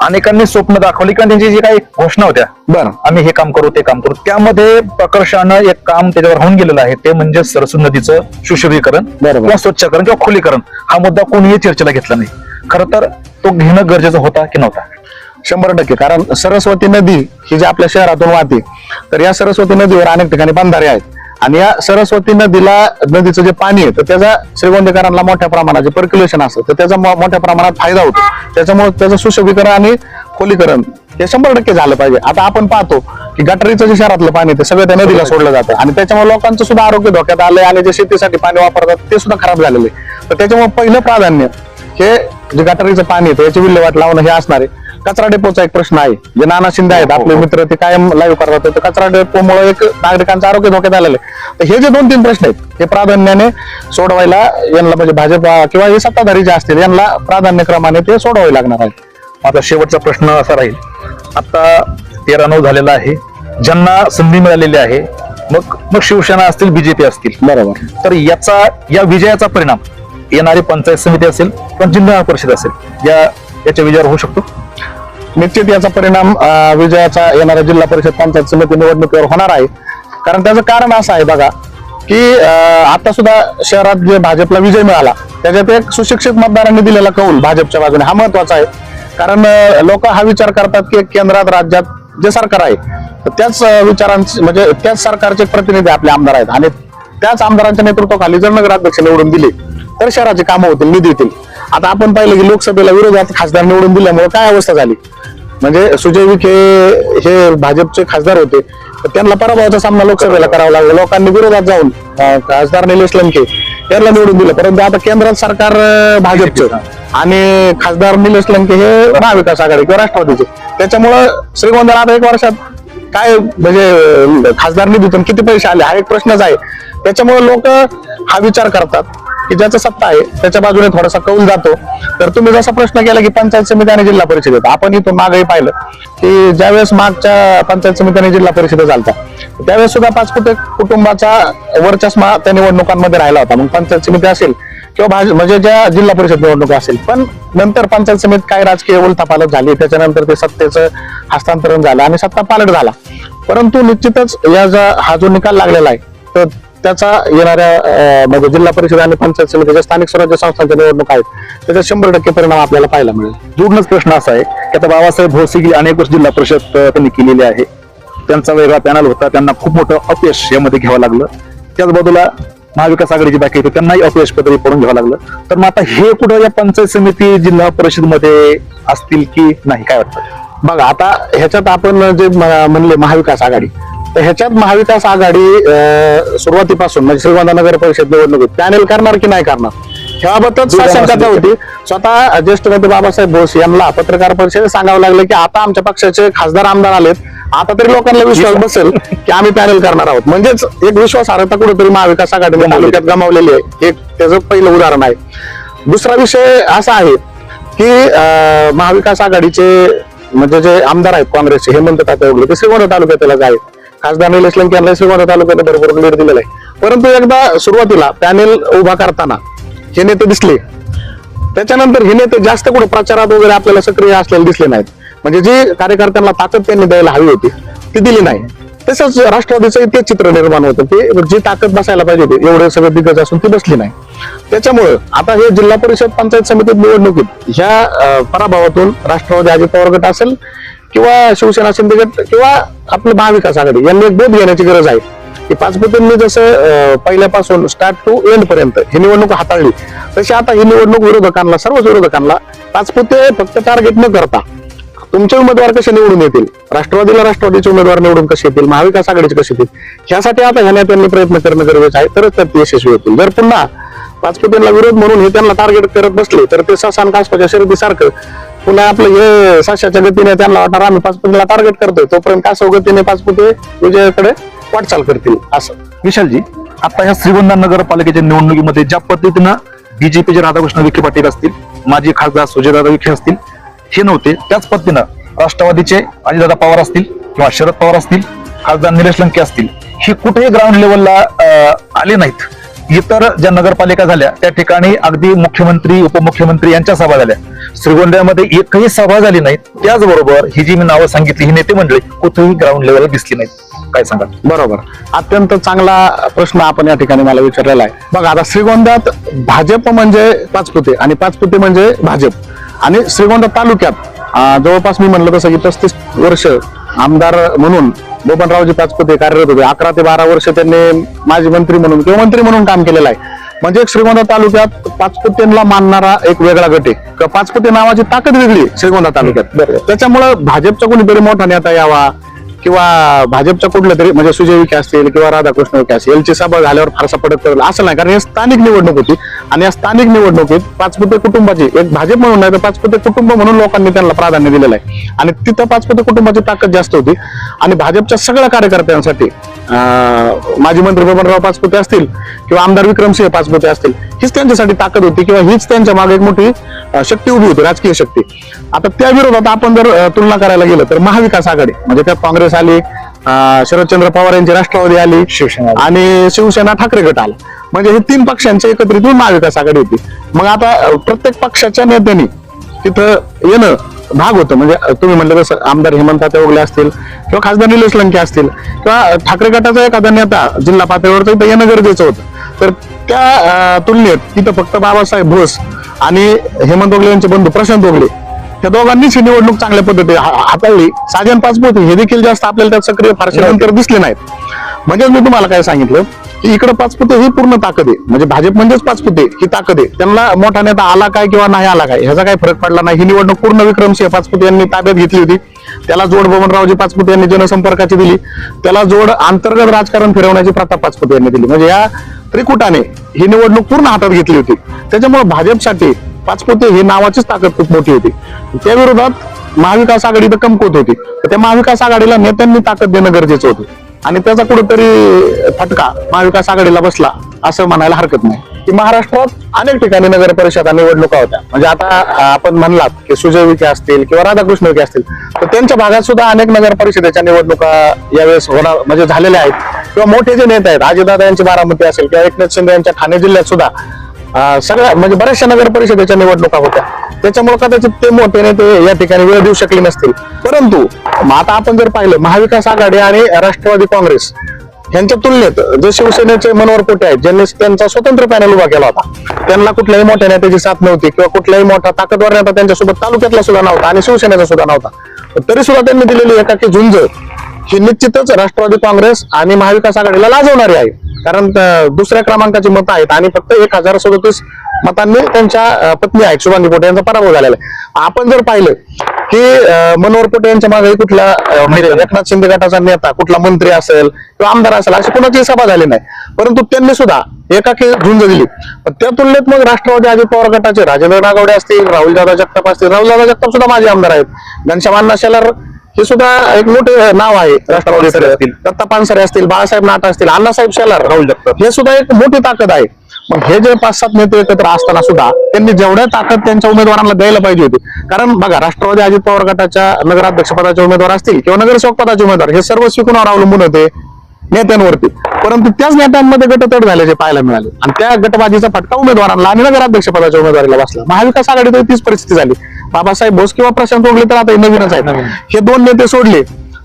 अनेकांनी स्वप्न दाखवली किंवा त्यांची जी काही घोषणा होत्या, बरं, आम्ही हे काम करू ते काम करू, त्यामध्ये प्रकर्षानं एक काम त्याच्यावर होऊन गेलेलं आहे. ते म्हणजे सरसू नदीचं सुशोभीकरण बरोबर. किंवा स्वच्छकरण किंवा खुलीकरण. हा मुद्दा कोणीही चर्चेला घेतला नाही. खरं तर तो घेणं गरजेचं होता की नव्हता? 100%. कारण सरस्वती नदी ही जी आपल्या शहरातून वाहते तर या सरस्वती नदीवर अनेक ठिकाणी बंधारे आहेत आणि या सरस्वती नदीचं जे पाणी आहे तर त्याचा श्रीगोंदेकरांना मोठ्या प्रमाणात जे पर्क्युलेशन असतं तर त्याचा मोठ्या प्रमाणात फायदा होतो. त्याच्यामुळे त्याचं सुशोभीकरण आणि खोलीकरण हे 100% झालं पाहिजे. आता आपण पाहतो की गटारीचं जे शहरातलं पाणी ते सगळं त्या नदीला सोडलं जातं आणि त्याच्यामुळे लोकांचं सुद्धा आरोग्य धोक्यात आलंय आणि जे शेतीसाठी पाणी वापरतात ते सुद्धा खराब झालेलं आहे. तर त्याच्यामुळे पहिलं प्राधान्य हे जे गटारीचं पाणी आहे याची विल्हेवाट लावणं हे असणार आहे. कचरा डेपोचा एक प्रश्न आहे. जे नाना शिंदे आहेत आपले मित्र ते कायम लाईव्ह करतात, तर कचरा डेपोमुळे एक नागरिकांचं आरोग्य धोक्यात आलेलं आहे. तर हे जे 2-3 प्रश्न आहेत हे प्राधान्याने सोडवायला यांना म्हणजे भाजप किंवा हे सत्ताधारी जे असतील यांना प्राधान्यक्रमाने ते सोडवावे लागणार आहेत. आता शेवटचा प्रश्न असा राहील, आता 13-9 झालेला आहे, ज्यांना संधी मिळालेली आहे, मग शिवसेना असतील, बीजेपी असतील, बरोबर, तर या विजयाचा परिणाम येणारी पंचायत समिती असेल किंवा जिल्हा परिषद असेल याच्या विजयावर होऊ शकतो? निश्चित याचा परिणाम विजयाचा येणाऱ्या जिल्हा परिषद पंचायत समिती निवडणुकीवर होणार आहे. कारण त्याचं कारण असं आहे बघा की आता सुद्धा शहरात जे भाजपला विजय मिळाला त्याच्यात एक सुशिक्षित मतदारांनी दिलेला कौल भाजपच्या बाजूने हा महत्वाचा आहे. कारण लोक हा विचार करतात की केंद्रात राज्यात जे सरकार आहे तर त्याच विचारांचे म्हणजे त्याच सरकारचे प्रतिनिधी आपले आमदार आहेत आणि त्याच आमदारांच्या नेतृत्वाखाली जर नगराध्यक्ष निवडून दिले तर शहराची कामं होतील, निधी येतील. आता आपण पाहिलं की लोकसभेला विरोधात खासदार निवडून दिल्यामुळे काय अवस्था झाली, म्हणजे सुजय विखे हे भाजपचे खासदार होते तर त्यांना पराभवाचा सामना लोकसभेला करावा लागला. लोकांनी विरोधात जाऊन खासदार निलेश लंके यांना निवडून दिलं. परंतु आता केंद्रात सरकार भाजपचं आणि खासदार निलेश लंके हे महाविकास आघाडी किंवा राष्ट्रवादीचे. त्याच्यामुळं श्रीगोंद्याला आता 1 वर्षात काय म्हणजे खासदार निधीतून किती पैसे आले हा एक प्रश्नच आहे. त्याच्यामुळे लोक हा विचार करतात की ज्याचं सत्ता आहे त्याच्या बाजूने थोडासा कौल जातो. तर तुम्ही जसा प्रश्न केला की पंचायत समिती आणि जिल्हा परिषदेत, आपण इथून मागेही पाहिलं की ज्यावेळेस मागच्या पंचायत समिती आणि जिल्हा परिषद झालता त्यावेळेस सुद्धा पाचपुते कुटुंबाचा वर्चस्व त्या निवडणुकांमध्ये राहिला होता. मग पंचायत समिती असेल किंवा म्हणजे ज्या जिल्हा परिषद निवडणूक असेल, पण नंतर पंचायत समितीत काय राजकीय उलथापालट झाली, त्याच्यानंतर ते सत्तेचं हस्तांतरण झालं आणि सत्ता पालट झाला. परंतु निश्चितच हा जो निकाल लागलेला आहे तर त्याचा येणाऱ्या म्हणजे जिल्हा परिषद आणि पंचायत समितीच्या स्थानिक स्वराज्य संस्थांच्या निवडणूक आहेत त्याचा 100% परिणाम आपल्याला पाहायला मिळेल. जोडूनच प्रश्न असा आहे की आता बाबासाहेब भोसले गेली अनेक वर्ष जिल्हा परिषद त्यांनी केलेली आहे, त्यांचा वेगळा पॅनल होता, त्यांना खूप मोठं अपयश यामध्ये घ्यावं लागलं. त्याच बाजूला महाविकास आघाडीची बाकी होती त्यांनाही अपयश पदरी पडून घ्यावं लागलं. तर मग आता हे कुठं या पंचायत समिती जिल्हा परिषद मध्ये असतील की नाही, काय वाटतं? बघा आता ह्याच्यात आपण जे म्हणले महाविकास आघाडी, तर ह्याच्यात महाविकास आघाडी सुरुवातीपासून म्हणजे श्रीगोंदा नगर परिषद निवडणुकीत पॅनेल करणार की नाही करणार ह्याबाबतच शंका होती. स्वतः ज्येष्ठ नेते बाबासाहेब भोसले यांना पत्रकार परिषदेत सांगावं लागलं की आता आमच्या पक्षाचे खासदार आमदार आलेत, आता तरी लोकांना विश्वास बसेल की आम्ही पॅनेल करणार आहोत. म्हणजेच एक विश्वासार्हता कुठेतरी महाविकास आघाडीने तालुक्यात गमावलेली आहे. एक त्याचं पहिलं उदाहरण आहे. दुसरा विषय असा आहे की महाविकास आघाडीचे म्हणजे जे आमदार आहेत काँग्रेसचे हेमंत तात्या ते श्रीगोंदा तालुक्यातच आहेत. खासदार निलेश लंके यांना श्रीगोंदा तालुक्यात भरपूर लीड दिलेला आहे. परंतु एकदा सुरुवातीला पॅनेल उभा करताना हे नेते दिसले, त्याच्यानंतर हे नेते जास्त कुठे प्रचारात वगैरे आपल्याला सक्रिय असलेले दिसले नाहीत. म्हणजे जी कार्यकर्त्यांना ताकद त्यांनी द्यायला हवी होती ती दिली नाही. तसंच राष्ट्रवादीचं ते चित्र निर्माण होतं की जी ताकद बसायला पाहिजे होती एवढे सगळे दिग्गज असून ती बसली नाही. त्याच्यामुळं आता हे जिल्हा परिषद पंचायत समिती निवडणुकीत ह्या पराभवातून राष्ट्रवादी अजित पवार गट असेल किंवा शिवसेना शिंदे गट किंवा आपलं महाविकास आघाडी यांनी एक बोध घेण्याची गरज आहे की पाचपुतेंनी जसं पहिल्यापासून स्टार्ट टू एंड पर्यंत ही निवडणूक हाताळली तशी आता ही निवडणूक विरोधकांना सर्वच विरोधकांना पाचपुते फक्त टार्गेट न करता तुमचे उमेदवार कसे निवडून येतील, राष्ट्रवादीला राष्ट्रवादीचे उमेदवार निवडून कसे येतील, महाविकास आघाडीचे कसे येतील ह्यासाठी आता ह्या नेत्यांनी प्रयत्न करणं गरजेचं आहे तरच त्यात यशस्वी होतील. जर पुन्हा पाचपुतेंना विरोध म्हणून हे त्यांना टार्गेट करत बसले तर ते ससा आणि कासवाच्या शर्यतीसारखं पुन्हा आपलं हे सशाच्या गतीने त्यांना वाटणार आम्ही पाचपुतेला टार्गेट करतोय तोपर्यंत कासव गतीने पाचपुते विजयाकडे वाटचाल करतील असं. विशालजी, आता ह्या श्रीगोंदा नगरपालिकेच्या निवडणुकीमध्ये ज्या पद्धतीनं बीजेपीचे राधाकृष्ण विखे पाटील असतील, माजी खासदार सुजयदादा विखे असतील हे नव्हते, त्याच पद्धतीनं राष्ट्रवादीचे अजितदादा पवार असतील किंवा शरद पवार असतील, खासदार निलेश लंके असतील, हे कुठेही ग्राउंड लेवलला आले नाहीत. इतर ज्या नगरपालिका झाल्या त्या ठिकाणी अगदी मुख्यमंत्री उपमुख्यमंत्री यांच्या सभा झाल्या, श्रीगोंद्यामध्ये एकही सभा झाली नाही. त्याचबरोबर ही जी मी नावं सांगितली ही नेते मंडळी कुठेही ग्राउंड लेवलला दिसली नाहीत. काय सांगा? बरोबर, अत्यंत चांगला प्रश्न आपण या ठिकाणी मला विचारलेला आहे. बघा आता श्रीगोंद्यात भाजप म्हणजे पाचपुते आणि पाचपुते म्हणजे भाजप आणि श्रीगोंदा तालुक्यात जवळपास मी म्हणलं तसं की 35 वर्ष आमदार म्हणून बबनरावजी पाचपुते कार्यरत होते. 11 ते 12 वर्ष त्यांनी माजी मंत्री म्हणून किंवा मंत्री म्हणून काम केलेलं आहे. म्हणजे श्रीगोंदा तालुक्यात पाचपुतेंना मानणारा एक वेगळा गट आहे. पाचपुते नावाची ताकद वेगळी आहे श्रीगोंदा तालुक्यात. त्याच्यामुळे भाजपचा कोणीतरी मोठा नेता यावा किंवा भाजपच्या कुठलं तरी म्हणजे सुजय विखे असतील किंवा राधाकृष्ण विखे असतील यांची सभा झाल्यावर फारसा पडत करेल असं नाही, कारण हे स्थानिक निवडणूक होती आणि या स्थानिक निवडणुकीत पाचपुते कुटुंबाची एक भाजप म्हणून नाही तर पाचपुते कुटुंब म्हणून लोकांनी त्यांना प्राधान्य दिलेलं आहे आणि तिथं पाचपुते कुटुंबाची ताकद जास्त होती. आणि भाजपच्या सगळ्या कार्यकर्त्यांसाठी माजी मंत्री बबनराव पाचपुते असतील किंवा आमदार विक्रमसिंह पाचपुते असतील हीच त्यांच्यासाठी ताकद होती किंवा हीच त्यांच्या मागे एक मोठी शक्ती उभी होती, राजकीय शक्ती. आता त्या विरोधात आपण जर तुलना करायला गेलं तर महाविकास आघाडी म्हणजे त्यात काँग्रेस आली, शरदचंद्र पवार यांची राष्ट्रवादी आली, शिवसेना आणि शिवसेना ठाकरे गट आला. म्हणजे हे 3 पक्षांच्या एकत्रित महाविकास आघाडी होती. मग आता प्रत्येक पक्षाच्या नेत्यांनी तिथं येणं भाग होतं. म्हणजे तुम्ही म्हणलं तसं आमदार हेमंत ओगले असतील किंवा खासदार निलेश लंके असतील किंवा ठाकरे गटाचा एखादा नेता जिल्हा पातळीवर तिथं येणं गरजेचं होतं. तर त्या तुलनेत तिथं फक्त बाबासाहेब भोस आणि हेमंत ओगले यांचे बंधू प्रशांत ओगले त्या दोघांनीच ही निवडणूक चांगल्या पद्धतीने हाताळली. साजन पाचपुते हे देखील जास्त आपल्याला त्यात सक्रिय फारसे नंतर दिसले नाहीत. म्हणजे मी तुम्हाला काय सांगितलं की इकडे पाचपुते ही पूर्ण ताकद आहे, म्हणजे भाजप म्हणजेच पाचपुते ही ताकद आहे. त्यांना मोठा नेता आला काय किंवा नाही आला काय ह्याचा काही फरक पडला नाही. ही निवडणूक पूर्ण विक्रमसिंह पाचपुते यांनी ताब्यात घेतली होती. त्याला जोड बबनरावजी पाचपुते यांनी जनसंपर्काची दिली, त्याला जोड अंतर्गत राजकारण फिरवण्याची प्रताप पाचपुते यांनी दिली. म्हणजे या त्रिकुटाने ही निवडणूक पूर्ण हातात घेतली होती. त्याच्यामुळे भाजपसाठी पाचपुते ही नावाचीच ताकद खूप मोठी होती. त्या विरोधात महाविकास आघाडी तर कमकुवत होती. त्या महाविकास आघाडीला नेत्यांनी ताकद देणं गरजेचं होतं आणि त्याचा कुठेतरी फटका महाविकास आघाडीला बसला असं म्हणायला हरकत नाही. की महाराष्ट्रात अनेक ठिकाणी नगर परिषदा निवडणुका होत्या. म्हणजे आता आपण म्हणलात की सुजय विखे असतील किंवा राधाकृष्ण विखे असतील तर त्यांच्या भागात सुद्धा अनेक नगर परिषदेच्या निवडणुका यावेळेस होणार म्हणजे झालेल्या आहेत. किंवा मोठे जे नेते आहेत अजितदादा यांची बारामती असेल किंवा एकनाथ शिंदे यांच्या ठाणे जिल्ह्यात सुद्धा सगळ्या म्हणजे बऱ्याचशा नगर परिषदेच्या निवडणुका होत्या. त्याच्यामुळे कदाचित ते मोठे नेते या ठिकाणी वेळ देऊ शकले नसतील. परंतु आता आपण जर पाहिलं महाविकास आघाडी आणि राष्ट्रवादी काँग्रेस यांच्या तुलनेत जे शिवसेनेचे मनोहर पोटे आहेत ज्यांनी त्यांचा स्वतंत्र पॅनल उभा केला होता त्यांना कुठल्याही मोठ्या नेत्याची साथ नव्हती किंवा कुठल्याही मोठा ताकदवर नेता त्यांच्यासोबत तालुक्यातला सुद्धा नव्हता आणि शिवसेनेचा सुद्धा नव्हता. तरी सुद्धा त्यांनी दिलेली एकाकी झुंज ही निश्चितच राष्ट्रवादी काँग्रेस आणि महाविकास आघाडीला लाजवणारी आहे. कारण दुसऱ्या क्रमांकाची मतं आहेत आणि फक्त 1037 मतांनी त्यांच्या पत्नी आहेत शुभांगी पोटे यांचा पराभव झालेला आहे. आपण जर पाहिलं की मनोहर पोटे यांच्या मागे कुठला एकनाथ शिंदे गटाचा नेता कुठला मंत्री असेल किंवा आमदार असेल अशी कोणाची सभा झाली नाही, परंतु त्यांनी सुद्धा एकाकी झुंज दिली. त्या तुलनेत मग राष्ट्रवादी अजित पवार गटाचे राजेंद्र नागवडे असतील, राहुलदादा जगताप असतील, राहुलदादा जगताप सुद्धा माझे आमदार आहेत, घनश्याम अण्णा शेलार हे सुद्धा एक मोठे नाव आहे राष्ट्रवादी असतील, दत्ता पानसरे असतील, बाळासाहेब नाटा असतील, अण्णासाहेब शेलार, राहुल जगताप हे सुद्धा एक मोठी ताकद आहे. मग हे जे 5-7 नेते एकत्र असताना सुद्धा त्यांनी जेवढ्या ताकद त्यांच्या उमेदवारांना द्यायला पाहिजे होती. कारण बघा राष्ट्रवादी अजित पवार गटाच्या नगराध्यक्ष पदाचे उमेदवार असतील किंवा नगरसेवक पदाचे उमेदवार हे सर्व कुणावर अवलंबून होते नेत्यांवरती. परंतु त्याच नेत्यांमध्ये गटतट झाल्याचे पाहायला मिळाले आणि त्या गटबाजीचा फटका उमेदवारांना आणि नगराध्यक्ष पदाच्या उमेदवारीला बसला. महाविकास आघाडीत तीच परिस्थिती झाली. बाबासाहेब भोस किंवा प्रशांत ओगले तर आता नवीनच आहेत. हे 2 नेते सोडले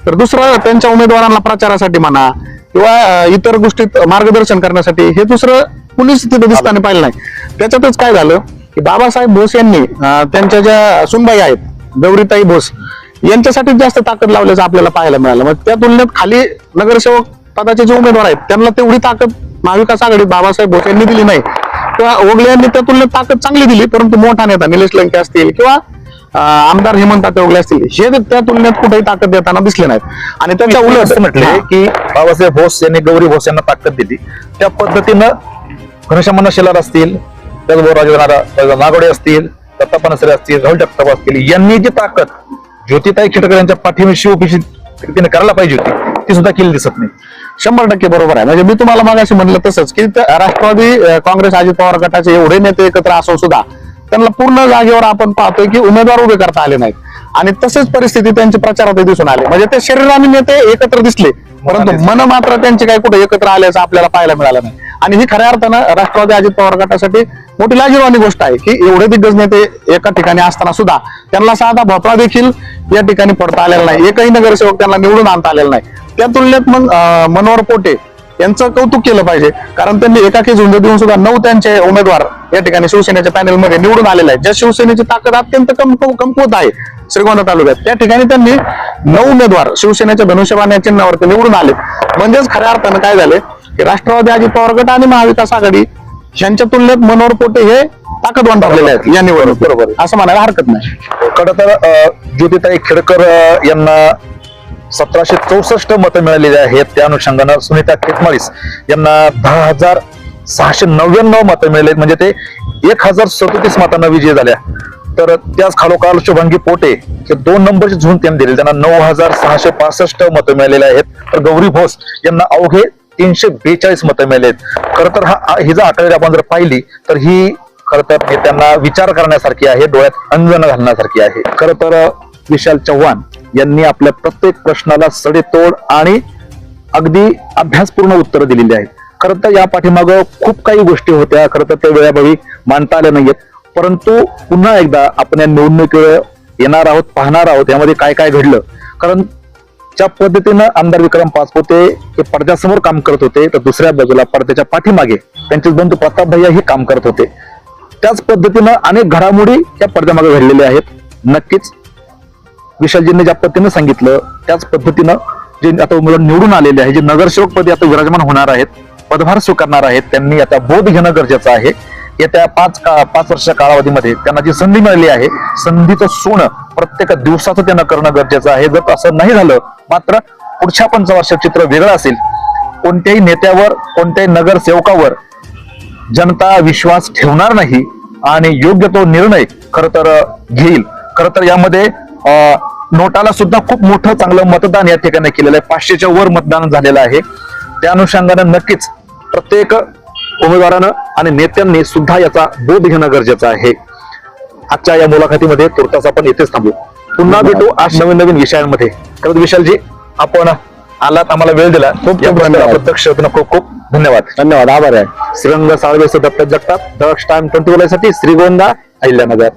तर दुसरं त्यांच्या उमेदवारांना प्रचारासाठी म्हणा किंवा इतर गोष्टीत मार्गदर्शन करण्यासाठी हे दुसरं कुणीच तिथे दिसताना पाहिलं नाही. त्याच्यातच काय झालं की बाबासाहेब भोस यांनी त्यांच्या ज्या सुनबाई आहेत गौरीताई भोस यांच्यासाठी जास्त ताकद लावल्याचं आपल्याला पाहायला मिळालं. मग त्या तुलनेत खाली नगरसेवक पदाचे जे उमेदवार आहेत त्यांना तेवढी ताकद महाविकास आघाडीत बाबासाहेब भोस यांनी दिली नाही किंवा ओगले यांनी त्या तुलनेत ताकद चांगली दिली, परंतु मोठा नेता निलेश लंके असतील किंवा आमदार हेमंत ओगले असतील हे त्या तुलनेत कुठेही ताकद देताना दिसले नाहीत. आणि त्याच्या उलट असं म्हटले की बाबासाहेब भोस यांनी गौरी भोस यांना ताकद दिली, त्या पद्धतीनं घनश्याम शेलार असतील, त्याचबरोबर नागोडे असतील, दत्ता पनसरे असतील, राहुल जगताप असतील, यांनी जी ताकद ज्योतिताई खेटकर यांच्या पाठीशी शिवपिशीने करायला पाहिजे होती ती सुद्धा केली दिसत नाही. 100% बरोबर आहे. म्हणजे मी तुम्हाला मागाशी म्हणलं तसंच की राष्ट्रवादी काँग्रेस अजित पवार गटाचे एवढे नेते एकत्र असून सुद्धा त्यांना पूर्ण जागेवर आपण पाहतोय की उमेदवार उभे करता आले नाहीत. आणि तसेच परिस्थिती त्यांची प्रचारात दिसून आली. म्हणजे ते शरीराने नेते एकत्र दिसले परंतु मन मात्र त्यांचे काही कुठे एकत्र आल्याचं आपल्याला पाहायला मिळालं नाही. आणि ही खऱ्या अर्थानं राष्ट्रवादी अजित पवार गटासाठी मोठी लाजिरवाणी गोष्ट आहे की एवढे दिग्गज नेते एका ठिकाणी असताना सुद्धा त्यांना साधा भोपळा देखील या ठिकाणी पडता आलेला नाही, एकही नगरसेवक त्यांना निवडून आणता आलेला नाही. त्या तुलनेत मग मनोहर पोटे यांचं कौतुक केलं पाहिजे, कारण त्यांनी एकाकी झुंज देऊन सुद्धा 9 त्यांचे उमेदवार या ठिकाणी शिवसेनेच्या पॅनेलमध्ये निवडून आलेले आहेत. ज्या शिवसेनेची ताकद अत्यंत कमकुवत आहे श्रीगोंदा तालुक्यात, त्या ठिकाणी त्यांनी 9 उमेदवार शिवसेनेच्या धनुष्यबाण या चिन्हावरती निवडून आले. म्हणजेच खऱ्या अर्थानं काय झाले की राष्ट्रवादी अजित पवार गट आणि महाविकास आघाडी यांच्या तुलनेत मनोहर पोटे हे ताकदवान ठरलेले आहेत या निवडणूक, बरोबर असं म्हणायला हरकत नाही. खरं तर ज्योतिताई खेडकर यांना 1764 मतं मिळालेली आहेत. त्या अनुषंगानं सुनीता खेतमाळीस यांना 10,699 मतं मिळाली, म्हणजे ते 1037 मतांना विजय झाल्या. तर त्याच खालोखाल शुभांगी पोटे हे 2 नंबरची झुंज त्यांनी दिली, त्यांना 9,665 मतं मिळालेली आहेत. तर गौरी भोस यांना अवघे 342 मतं मिळाले आहेत. खरं तर ही जर आकडेवारी आपण जर पाहिली तर ही खरं तर त्यांना विचार करण्यासारखी आहे, डोळ्यात अंजन घालण्यासारखी आहे. खरं तर विशाल चव्हाण यांनी आपल्या प्रत्येक प्रश्नाला सडेतोड आणि अगदी अभ्यासपूर्ण उत्तरं दिलेली आहेत. खरं तर या पाठीमागं खूप काही गोष्टी होत्या, खरं तर त्या वेळाभवी मांडता आल्या नाहीयेत. परंतु पुन्हा एकदा आपण या निवडणुकीकडे येणार आहोत, पाहणार आहोत यामध्ये काय काय घडलं. कारण ज्या पद्धतीनं आमदार विक्रम पाचपुते हे पडद्यासमोर काम करत होते, तर दुसऱ्या बाजूला पडद्याच्या पाठीमागे त्यांचे बंधू प्रताप भैया हे काम करत होते. त्याच पद्धतीनं अनेक घडामोडी या पडद्यामागे घडलेल्या आहेत. नक्कीच विशालजींनी ज्या पद्धतीनं सांगितलं त्याच पद्धतीनं जे आता उमेदवार निवडून आलेले आहे, जे नगरसेवक पदी आता विराजमान होणार आहेत, पदभार स्वीकारणार आहेत, त्यांनी आता बोध घेणं गरजेचं आहे. येत्या 5 वर्ष कालावधीमध्ये त्यांना जी संधी मिळाली आहे, संधीचं सोनं प्रत्येक दिवसाचं त्यांना करणं गरजेचं आहे. जर असं नाही झालं मात्र पुढच्या 5 वर्षाचं चित्र वेगळं असेल. कोणत्याही नेत्यावर, कोणत्याही नगरसेवकावर जनता विश्वास ठेवणार नाही आणि योग्य तो निर्णय खरं तर घेईल. खरं तर यामध्ये नोटाला सुद्धा खूप मोठं चांगलं मतदान या ठिकाणी केलेलं आहे. 500च्या वर मतदान झालेलं आहे. त्या अनुषंगानं नक्कीच प्रत्येक उमेदवारानं आणि नेत्यांनी सुद्धा याचा बोध घेणं गरजेचं आहे. आजच्या या मुलाखतीमध्ये तुर्तास आपण येथेच थांबू. पुन्हा भेटू आज नवीन नवीन विषयांमध्ये. खरं विशालजी, आपण आलात, आम्हाला वेळ दिला, खूप प्रत्यक्ष खूप खूप धन्यवाद. धन्यवाद, आभार आहे. श्रीरंग साळवे, दत्त जगताप, दक्ष टाइम 24 साठी श्रीगोंदा, अहिल्यानगर.